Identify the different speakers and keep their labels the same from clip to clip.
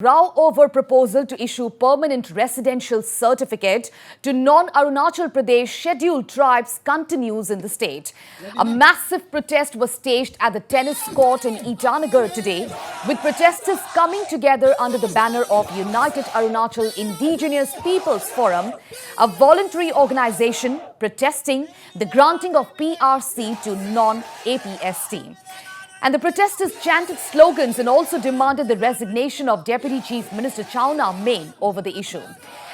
Speaker 1: Row over proposal to issue permanent residential certificate to non-Arunachal Pradesh scheduled tribes continues in the state. A massive protest was staged at the tennis court in Itanagar today, with protesters coming together under the banner of United Arunachal Indigenous Peoples Forum, a voluntary organization protesting the granting of PRC to non-APST. And the protesters chanted slogans and also demanded the resignation of Deputy Chief Minister Chauna Main over the issue.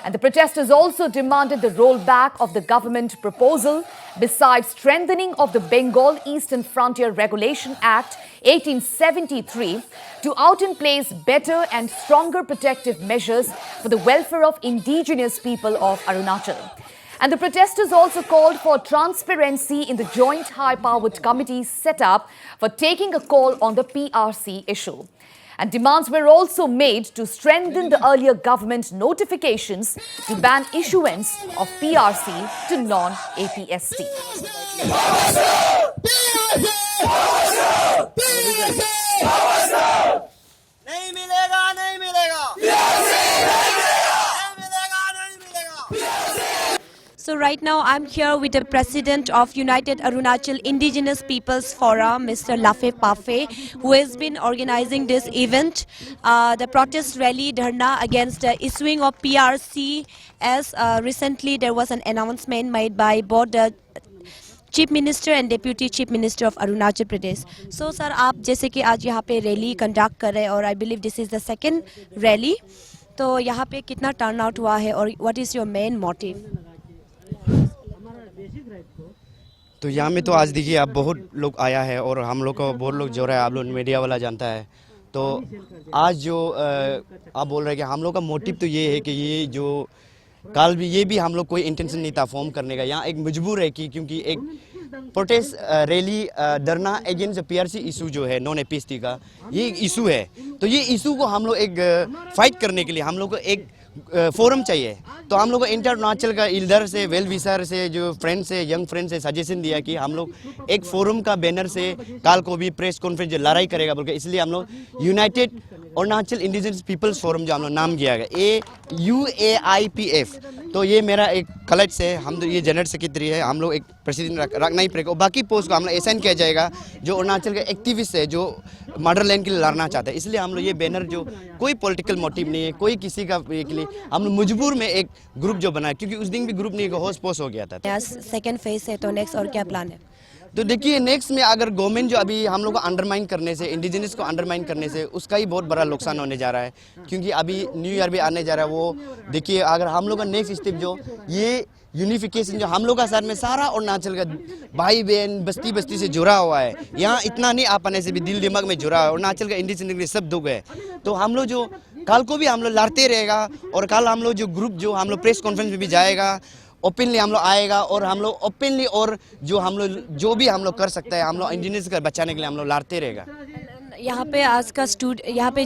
Speaker 1: And the protesters also demanded the rollback of the government proposal, besides strengthening of the Bengal Eastern Frontier Regulation Act 1873 to out in place better and stronger protective measures for the welfare of indigenous people of Arunachal. And the protesters also called for transparency in the joint high-powered committee set up for taking a call on the PRC issue. And demands were also made to strengthen the earlier government notifications to ban issuance of PRC to non-APST.
Speaker 2: नहीं मिलेगा नहीं मिलेगा
Speaker 3: So right now I'm here with the president of United Arunachal Indigenous Peoples Forum, Mr. Lafe Pafe, who has been organizing this event, the protest rally dharna against the issuing of PRC. As recently there was an announcement made by both the chief minister and deputy chief minister of Arunachal Pradesh. So sir, आप जैसे कि आज यहाँ पे rally conduct कर रहे हैं और I believe this is the second rally, तो यहाँ पे कितना टर्न आउट हुआ है और what is your main motive?
Speaker 4: तो यहाँ में तो आज देखिए आप बहुत लोग आया है और हम लोग को बहुत लोग जो रहा है, आप लोग मीडिया वाला जानता है. तो आज जो आप बोल रहे हैं कि हम लोग का मोटिव तो ये है कि ये जो कल भी ये भी हम लोग कोई इंटेंशन नहीं था फॉर्म करने का. यहाँ एक मजबूर है कि क्योंकि एक प्रोटेस्ट रैली धरना अगेंस्ट पीआरसी इशू जो है नॉन एपीएसटी का, ये इशू है. तो ये इशू को हम लोग एक फाइट करने के लिए हम लोग को एक फोरम चाहिए. तो हम लोग को इंटर अरुणाचल का इल्डर से, वेल विशर से, जो फ्रेंड से, यंग फ्रेंड से सजेशन दिया कि हम लोग एक फोरम का बैनर से कल को भी प्रेस कॉन्फ्रेंस जो लड़ाई करेगा बोल के, इसलिए हम लोग United Arunachal indigenous peoples forum जो हम लोग नाम किया गया UAIPF. तो ये मेरा एक कलेक्ट है, हम ये जनरल सेक्रेटरी है. हम लोग एक प्रेसिडेंट रखना ही पड़ेगा और बाकी पोस्ट को हम लोग असाइन किया जाएगा जो अरुणाचल का एक्टिविस्ट है, जो मदरलैंड के लिए लड़ना चाहता है. इसलिए हम लोग ये बैनर जो कोई पॉलिटिकल मोटिव नहीं है, कोई किसी का के लिए हम लोग मजबूर में एक ग्रुप जो बनाया, क्योंकि उस दिन भी ग्रुप नहीं होस्ट पोस्ट हो गया था.
Speaker 3: सेकेंड फेज है, तो नेक्स्ट और क्या प्लान है?
Speaker 4: तो देखिए नेक्स्ट में अगर गवर्नमेंट जो अभी हम लोग को अंडरमाइन करने से, इंडिजिनस को अंडरमाइन करने से, उसका ही बहुत बड़ा नुकसान होने जा रहा है. क्योंकि अभी न्यू ईयर भी आने जा रहा है. वो देखिए अगर हम लोग का नेक्स्ट स्टेप जो ये यूनिफिकेशन जो हम लोग का साथ में सारा अरुणाचल का भाई बहन बस्ती बस्ती से जुड़ा हुआ है, यहाँ इतना नहीं आ पाने से भी दिल दिमाग में जुड़ा है. अरुणाचल का इंडिजिनस के सब दुख है. तो हम लोग जो कल को भी हम लोग लड़ते रहेगा और कल हम लोग जो ग्रुप जो हम लोग प्रेस कॉन्फ्रेंस में भी जाएगा, ओपनली हम लोग आएगा और हम लोग ओपनली और जो हम लोग जो भी हम लोग कर सकते हैं हम लोग इंडिजिनस को बचाने के लिए हम लोग लड़ते रहेगा.
Speaker 3: यहाँ पे आज का यहाँ पे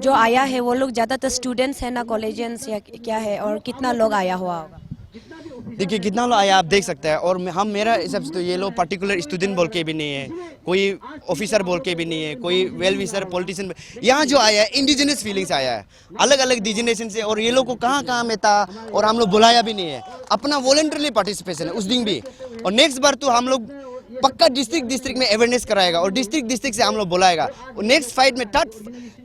Speaker 3: जो आया है वो लोग ज़्यादातर स्टूडेंट्स हैं ना, कॉलेजियंस या क्या है, और कितना लोग आया हुआ होगा?
Speaker 4: देखिए कितना लोग आया आप देख सकते हैं. और हम मेरा हिसाब से तो ये लोग पर्टिकुलर स्टूडेंट बोल के भी नहीं है, कोई ऑफिसर बोल के भी नहीं है, कोई वेल विशर पॉलिटिशियन. यहाँ जो आया है इंडिजिनस फीलिंग्स आया है, अलग अलग डिजिनेशन से. और ये लोग को कहाँ कहाँ में था और हम लोग बुलाया भी नहीं है, अपना वॉलंटरली पार्टिसिपेशन है उस दिन भी. और नेक्स्ट बार तो हम लोग पक्का डिस्ट्रिक्ट में अवेयरनेस कराएगा और डिस्ट्रिक्ट से हम लोग बुलाएगा. और नेक्स्ट फाइट में थर्ड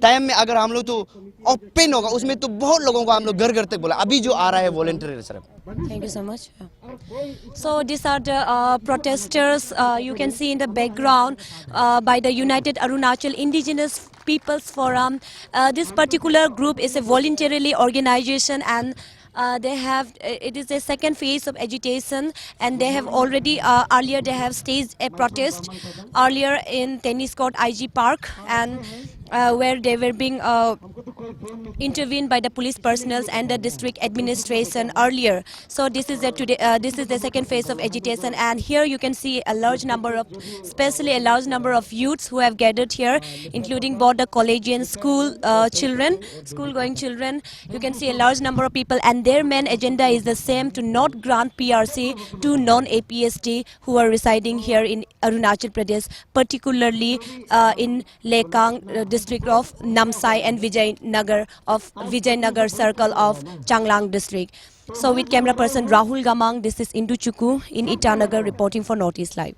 Speaker 4: टाइम में अगर हम लोग तो ओपन होगा उसमें तो बहुत लोगों को हम लोग घर घर तक बोला. अभी जो आ रहा है volunteer sir.
Speaker 3: Thank you so much. So these are the protesters you can see in the background by the United Arunachal Indigenous Peoples Forum. This particular group is a voluntarily organization, and they have it is a second phase of agitation, and they have already earlier they have staged a protest earlier in tennis court IG Park, and where they were being intervened by the police personnel and the district administration earlier. So this is the second phase of agitation, and here you can see a large number of, especially a large number of youths who have gathered here, including both the collegian school going children. You can see a large number of people, and their main agenda is the same: to not grant PRC to non-APST who are residing here in Arunachal Pradesh, particularly in Lekang district of Namsai and Vijay Nagar of Vijaynagar circle of Changlang district. So with camera person Rahul Gamang, this is Indu Chuku in Itanagar reporting for Northeast Live.